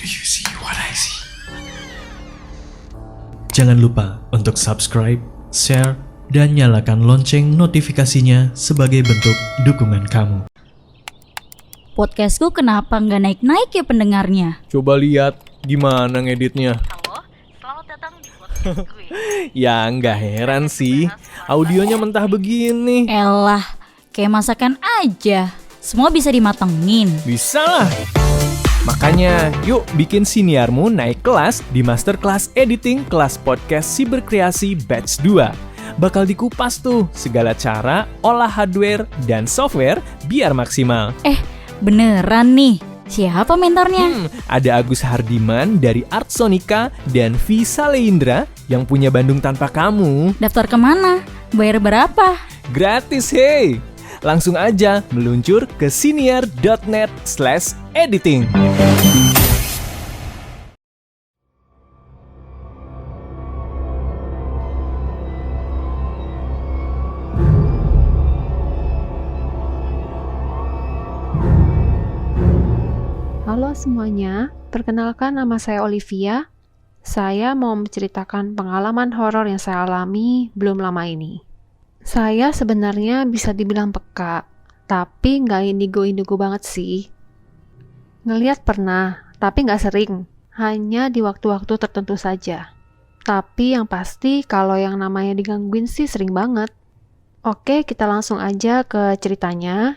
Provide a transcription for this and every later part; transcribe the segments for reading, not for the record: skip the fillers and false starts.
Do you see what I see? Jangan lupa untuk subscribe, share, dan nyalakan lonceng notifikasinya sebagai bentuk dukungan kamu. Podcastku kenapa nggak naik-naik ya pendengarnya? Coba lihat gimana ngeditnya. Halo, selamat datang di podcast gue. Ya nggak heran sih, audionya mentah begini. Elah, kayak masakan aja. Semua bisa dimatengin. Bisa lah. Makanya yuk bikin siniarmu naik kelas di Masterclass Editing kelas podcast Siberkreasi Batch 2. Bakal dikupas tuh segala cara olah hardware dan software biar maksimal. Beneran nih, siapa mentornya? Ada Agus Hardiman dari Artsonika dan V. Saleindra yang punya Bandung Tanpa Kamu. Daftar kemana? Bayar berapa? Gratis hey! Langsung aja meluncur ke siniar.net/editing. Halo semuanya, perkenalkan nama saya Olivia. Saya mau menceritakan pengalaman horor yang saya alami belum lama ini. Saya sebenarnya bisa dibilang peka, tapi nggak indigo-indigo banget sih. Ngeliat pernah, tapi nggak sering, hanya di waktu-waktu tertentu saja. Tapi yang pasti kalau yang namanya digangguin sih sering banget. Oke, kita langsung aja ke ceritanya.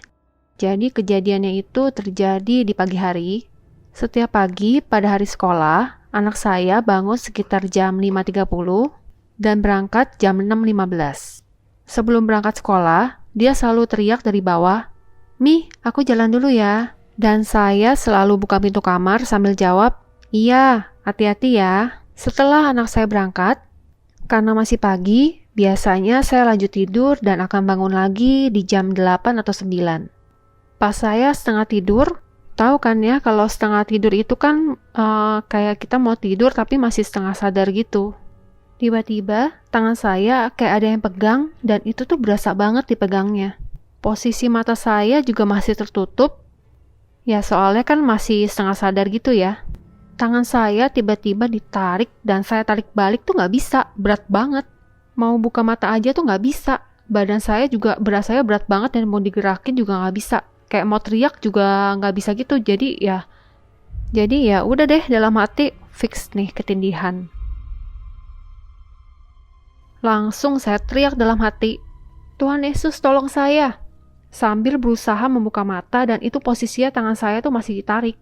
Jadi kejadiannya itu terjadi di pagi hari. Setiap pagi pada hari sekolah, anak saya bangun sekitar jam 5.30 dan berangkat jam 6.15. Sebelum berangkat sekolah, dia selalu teriak dari bawah, "Mi, aku jalan dulu ya." Dan saya selalu buka pintu kamar sambil jawab, "Iya, hati-hati ya." Setelah anak saya berangkat, karena masih pagi, biasanya saya lanjut tidur dan akan bangun lagi di jam 8 atau 9. Pas saya setengah tidur, tahu kan ya kalau setengah tidur itu kan kayak kita mau tidur tapi masih setengah sadar gitu. Tiba-tiba tangan saya kayak ada yang pegang dan itu tuh berasa banget dipegangnya. Posisi mata saya juga masih tertutup. Ya soalnya kan masih setengah sadar gitu ya. Tangan saya tiba-tiba ditarik dan saya tarik balik tuh nggak bisa, berat banget. Mau buka mata aja tuh nggak bisa. Badan saya juga berasanya berat banget dan mau digerakin juga nggak bisa. Kayak mau teriak juga nggak bisa gitu. Jadi ya udah deh, dalam hati fix nih ketindihan. Langsung saya teriak dalam hati, "Tuhan Yesus tolong saya." Sambil berusaha membuka mata dan itu posisinya tangan saya tuh masih ditarik.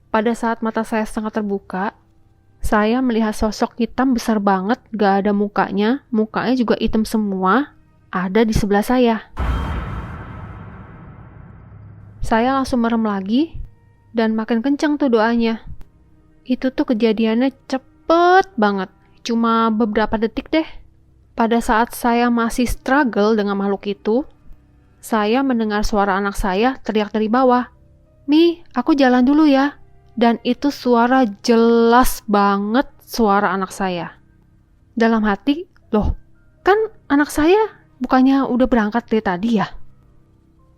Pada saat mata saya setengah terbuka, saya melihat sosok hitam besar banget, gak ada mukanya juga hitam semua, ada di sebelah saya. Saya langsung merem lagi dan makin kencang tuh doanya. Itu tuh kejadiannya cepet banget, cuma beberapa detik deh. Pada saat saya masih struggle dengan makhluk itu, saya mendengar suara anak saya teriak dari bawah, "Mi, aku jalan dulu ya." Dan itu suara jelas banget suara anak saya. Dalam hati, loh, kan anak saya bukannya udah berangkat dari tadi ya?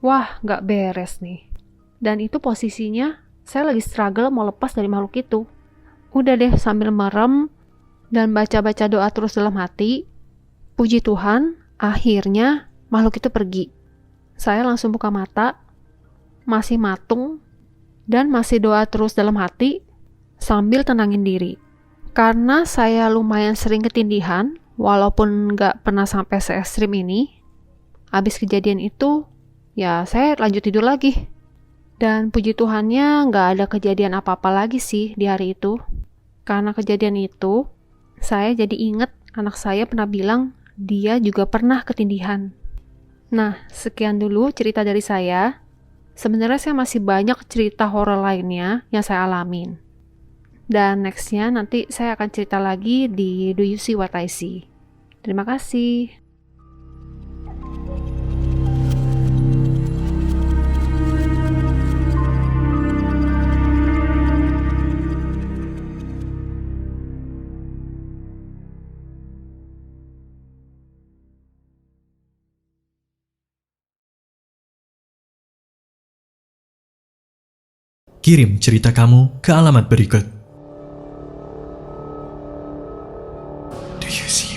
Wah, gak beres nih. Dan itu posisinya saya lagi struggle mau lepas dari makhluk itu. Udah deh, sambil merem dan baca-baca doa terus dalam hati, puji Tuhan, akhirnya makhluk itu pergi. Saya langsung buka mata, masih matung, dan masih doa terus dalam hati, sambil tenangin diri. Karena saya lumayan sering ketindihan, walaupun nggak pernah sampai se-ekstrim ini, habis kejadian itu, ya saya lanjut tidur lagi. Dan puji Tuhannya nggak ada kejadian apa-apa lagi sih di hari itu. Karena kejadian itu, saya jadi inget anak saya pernah bilang, dia juga pernah ketindihan. Nah, sekian dulu cerita dari saya. Sebenarnya saya masih banyak cerita horor lainnya yang saya alamin. Dan nextnya nanti saya akan cerita lagi di Do You See What I See. Terima kasih. Kirim cerita kamu ke alamat berikut. Do you see